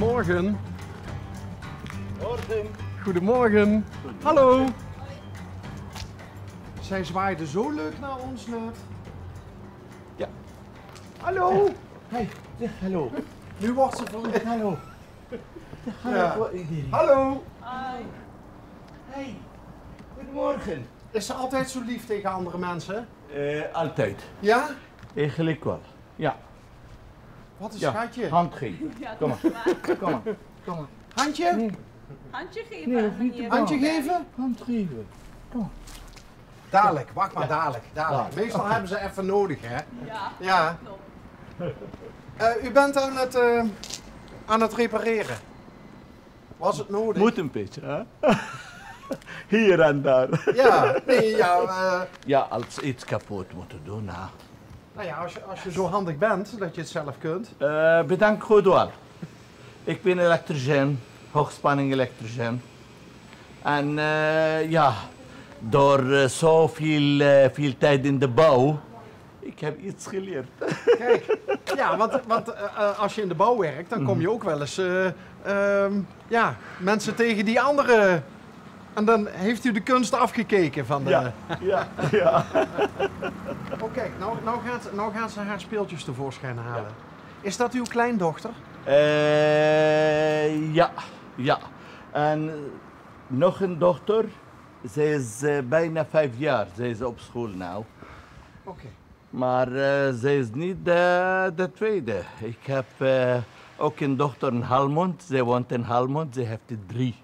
Goedemorgen. Morgen. Goedemorgen. Hallo. Zij zwaaide zo leuk naar ons net. Ja. Hallo. Hey, zeg hallo. Nu wordt ze verliefd. Hallo. Ja. Iedereen. Hallo. Hey, goedemorgen. Is ze altijd zo lief tegen andere mensen? Altijd. Ja? Eigenlijk wel. Ja. Wat een Ja. schatje. Hand geven. Ja, Kom maar. maar. Kom maar. Kom maar. Handje? Nee, Handje geven. Nee, aan hoeft niet meneer te Handje Wolberg. geven? hand geven. Kom maar. Dadelijk, wacht maar, Ja. dadelijk. Meestal hebben ze even nodig, hè? Ja. Ja. Klopt. U bent aan het repareren. Was het nodig? Moet een beetje, hè? Hier en daar. Ja, nee, ja. Ja, als iets kapot moeten doen, hè. Nou ja, als je zo handig bent dat je het zelf kunt. Bedankt goed wel. Ik ben elektricien, hoogspanning elektricien. En ja, door veel tijd in de bouw, ik heb iets geleerd. Kijk, ja, want als je in de bouw werkt, dan kom je ook wel eens ja, mensen tegen die andere. En dan heeft u de kunst afgekeken van de. Ja, ja, ja. Oh, kijk, nou gaat ze haar speeltjes tevoorschijn halen. Is dat uw kleindochter? Ja, ja. En nog een dochter, ze is bijna 5 jaar, ze is op school nu. Oké. Maar ze is niet de tweede. Ik heb ook een dochter in Helmond, ze woont in Helmond, ze heeft 3.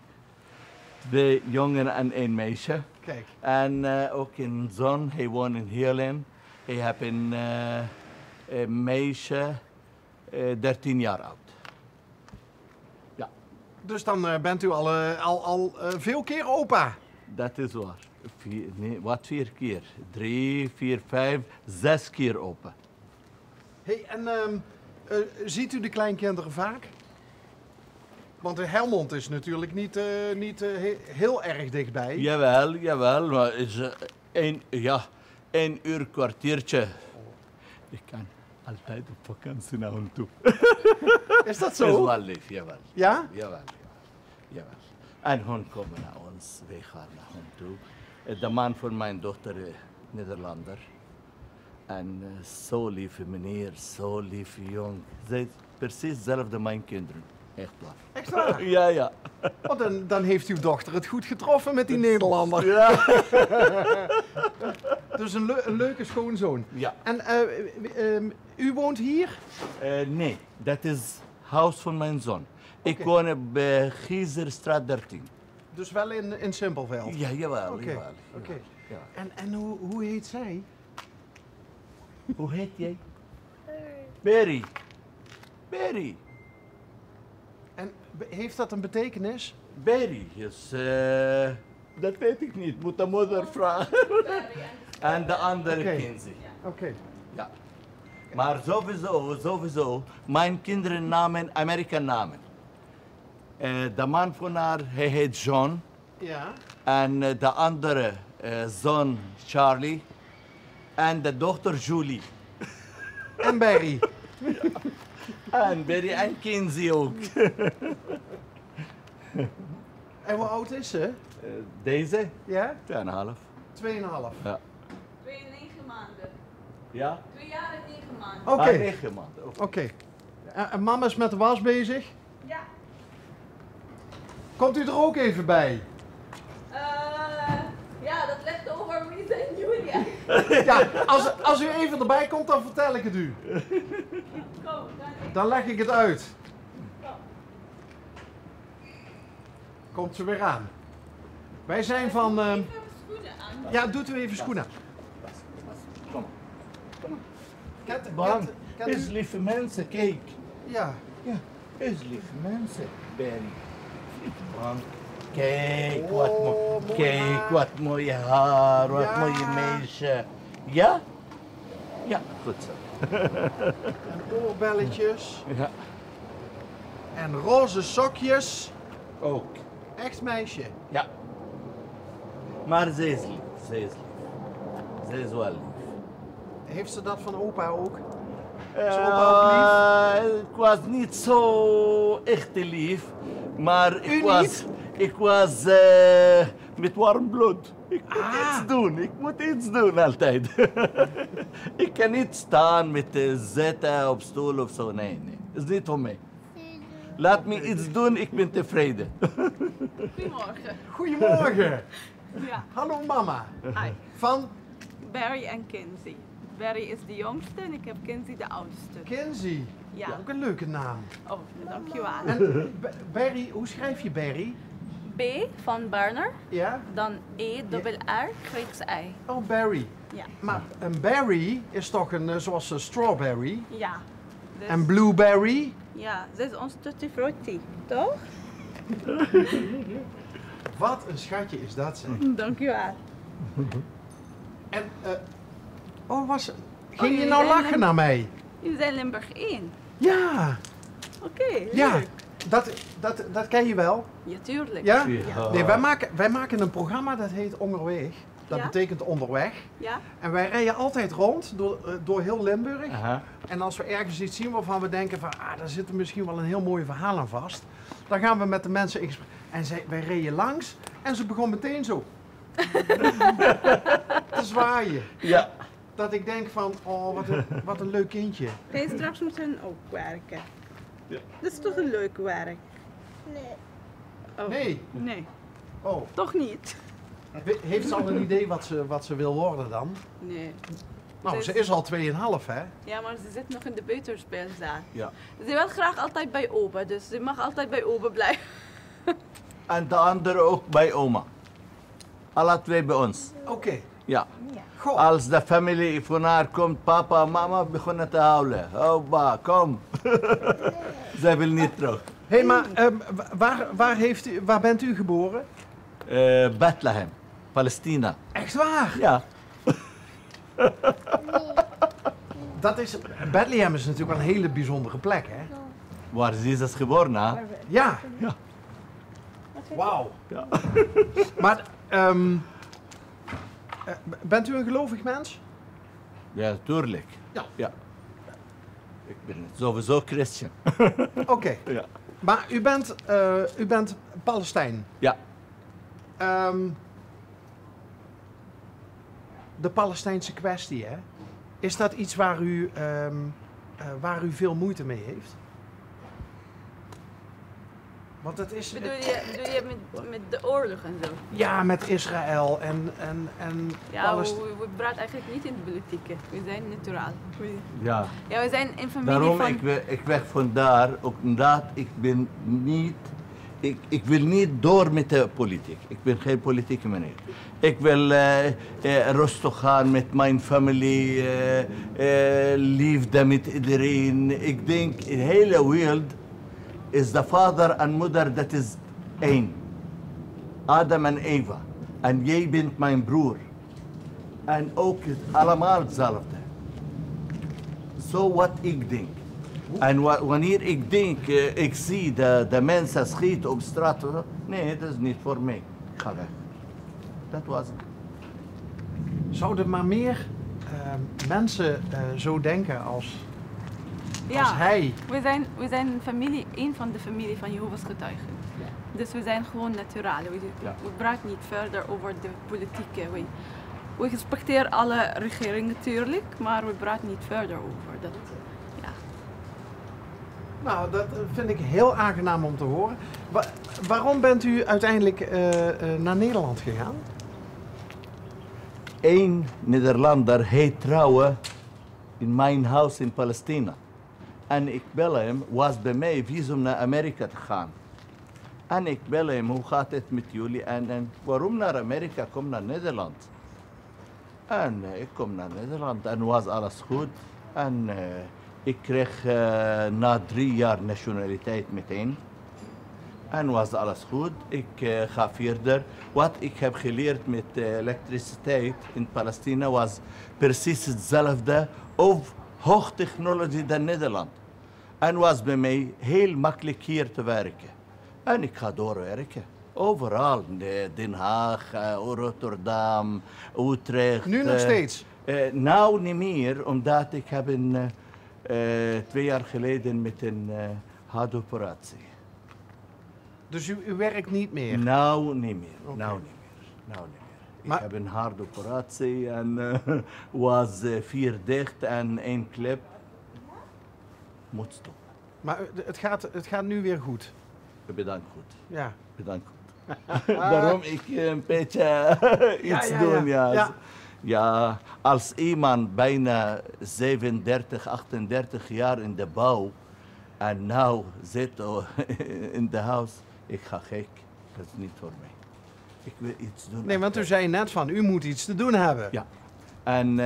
2 jongen en 1 meisje. Kijk. En ook een zoon, hij woont in Heerlen. Hij heeft een meisje, 13 jaar oud. Ja, Dus dan bent u al veel keer opa. dat is waar. 4 keer? 3, 4, 5, 6 keer open. Hey, en ziet u de kleinkinderen vaak? Want Helmond is natuurlijk niet heel erg dichtbij. Jawel, jawel, maar is één uur kwartiertje. Ik kan altijd op vakantie naar hen toe. Is dat Is zo? wel lief, jawel. Ja? Jawel, jawel. En hun komen naar ons, wij gaan naar hen toe. De man van mijn dochter, Nederlander. En zo lieve meneer, zo lieve jong. Zij is precies hetzelfde mijn kinderen. Echt waar. Echt waar? Ja, ja. Oh, dan heeft uw dochter het goed getroffen met die Nederlander. Ja. Dus een leuke schoonzoon. Ja. En u woont hier? Nee, dat is het huis van mijn zoon. Ik Oké. woon op Giezerstraat 13. Dus wel in Simpelveld? Ja, jawel. Oké, Jawel, oké. ja. En hoe heet zij? Hoe heet jij? Berry. Berry. En heeft dat een betekenis? Berry is... dat weet ik niet. Moet de moeder vragen. En de andere Oké. Kinsey. Oké. Ja. Maar sowieso, mijn kinderen namen Amerikaan namen. De man van haar, hij heet John. Ja. En de andere zoon Charlie. En de dochter Julie. En Barry. En Berry en Kinsey ook. En hoe oud is ze? Deze? Ja? 2,5. 2,5. Ja. 2 en 9 maanden. Ja? 2 jaar en 9 maanden. Oké. 9 maanden. Oké. En mama is met de was bezig. Ja. Komt u er ook even bij? Ja, dat ligt over Lisa en Julia. Ja, als u even erbij komt, dan vertel ik het u. Kom, Dan leg ik het uit. kom. Komt ze weer aan. Wij zijn van... Even schoenen aan. Ja, doet u even schoenen. Kom. Kent Bang. kent Is u? lieve mensen, kijk. Ja. Ja, is lieve mensen. Berry. Bang. Kijk, Oh, wat mooi kijk, haar. wat mooie haar, wat Ja. mooie meisje. Ja? Ja, goed zo. En oorbelletjes. Ja, En roze sokjes. ook. Echt meisje. Ja. Maar ze is lief, ze is lief. Ze is wel lief. Heeft ze dat van opa ook? Is opa ook lief? Ik was niet zo echt lief, maar ik was met warm bloed. Ik moet iets doen, ik moet iets doen altijd. Ik kan niet staan met zitten op stoel of zo, nee. Dat is niet voor mij. Laat me iets doen, ik ben tevreden. Goedemorgen. Goedemorgen. Ja. Hallo mama. Hi. Van Barry en Kinsey. Barry is de jongste en ik heb Kinsey de oudste. Kinsey. Ja. Ook een leuke naam. Oh, dankjewel. En Barry, hoe schrijf je Barry? B van Barner, Ja? dan E-dubbel-R, Grieks I. Oh, Barry. Ja. Maar een berry is toch een, zoals strawberry. Ja. Dus, En blueberry? ja, dit is ons tutti frutti, toch? Wat een schatje is dat, zeg. Dankjewel. En, ging jullie je nou zijn lachen naar mij? Jullie zijn Limburg 1. Ja, Oké, ja. leuk. Dat ken je wel. Ja, tuurlijk. Ja? Ja. Nee, wij maken een programma dat heet Onderweg. Dat Ja? betekent onderweg. Ja? En wij rijden altijd rond door heel Limburg. Aha. En als we ergens iets zien waarvan we denken van, daar zit er misschien wel een heel mooi verhaal aan vast. Dan gaan we met de mensen in gesprek. En wij reden langs en ze begon meteen zo. te zwaaien. Ja. Dat ik denk van, oh wat een leuk kindje. Ga je straks met hen ook werken? Ja. Dat is toch een leuk werk? Oh. Nee. Nee, Oh, toch niet? heeft ze al een idee wat ze wil worden dan? Nee. Nou, ze is al 2,5 hè? Ja, maar ze zit nog in de peuterspeelzaal. Ja. Ze wil graag altijd bij opa, dus ze mag altijd bij opa blijven. En de andere ook bij oma. Alle twee bij ons. Oké. Ja. Goh. Als de familie van haar komt, papa en mama beginnen te huilen. Opa, kom. Zij wil niet terug. Hé, maar waar bent u geboren? Bethlehem, Palestina. Echt waar? Ja. Bethlehem is natuurlijk wel een hele bijzondere plek, hè? Waar is Jezus geboren? Hè? Ja. Ja. Wauw. Ja. Maar, bent u een gelovig mens? Ja, tuurlijk. Ja. Ja. Ik ben sowieso christen. Oké. Ja. Maar u bent Palestijn. Ja. De Palestijnse kwestie, hè? Is dat iets waar u veel moeite mee heeft? Want het is... Bedoel je met de oorlog en zo? Ja, met Israël en Ja, Palestijn. we praten eigenlijk niet in de politiek. We zijn neutraal. Ja. Ja, we zijn in familie Daarom van... ik weg vandaar, ook omdat ik ben niet, ik wil niet door met de politiek. Ik ben geen politieke meneer. Ik wil rustig gaan met mijn familie, liefde met iedereen. Ik denk, de hele wereld is de vader en moeder, dat is één. Adam en Eva. En jij bent mijn broer. En ook allemaal hetzelfde. Zo wat ik denk. En wanneer ik denk, ik zie de mensen schieten op straat. Nee, dat is niet voor mij. Ik ga weg. Dat was het. Zouden maar meer mensen zo denken als hij? We zijn familie, één van de familie van Jehovah's getuigen. Dus we zijn gewoon neutraal. We praten niet verder over de politiek. We respecteren alle regeringen natuurlijk, maar we praten niet verder over dat. Ja. Nou, dat vind ik heel aangenaam om te horen. Waarom bent u uiteindelijk naar Nederland gegaan? Eén Nederlander heet trouwen in mijn huis in Palestina. En ik bel hem, was bij mij visum naar Amerika te gaan. En ik bel hem, hoe gaat het met jullie? En waarom naar Amerika? Kom naar Nederland. En ik kom naar Nederland en was alles goed. En ik kreeg na 3 jaar nationaliteit meteen. En was alles goed. Ik ga verder. Wat ik heb geleerd met elektriciteit in Palestina was precies hetzelfde of hoogtechnologie dan Nederland. En was bij mij heel makkelijk hier te werken. En ik ga doorwerken. Overal. Den Haag, Rotterdam, Utrecht. Nu nog steeds? Nou niet meer, omdat ik heb een 2 jaar geleden met een hartoperatie. Dus u werkt niet meer? Nou niet meer. Oké. Nou niet meer. Nou niet meer. Maar- Ik heb een hartoperatie en was 4 dicht en 1 klep. Moet stoppen. Maar het gaat nu weer goed? Bedankt goed. Ja. Bedankt goed. Daarom ik een beetje iets doen. Ja. Ja. Ja, als iemand bijna 37, 38 jaar in de bouw en nou zit in de huis, ik ga gek. Dat is niet voor mij. Ik wil iets doen. Nee, want u zei net van, u moet iets te doen hebben. Ja. En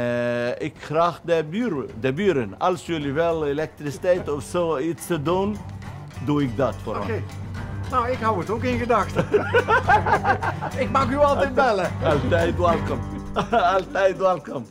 ik graag de buren. Als jullie wel elektriciteit of zo iets te doen, doe ik dat voor Oké. hen. Nou, ik hou het ook in gedachten. Ik mag u altijd bellen. Altijd welkom. Altijd welkom.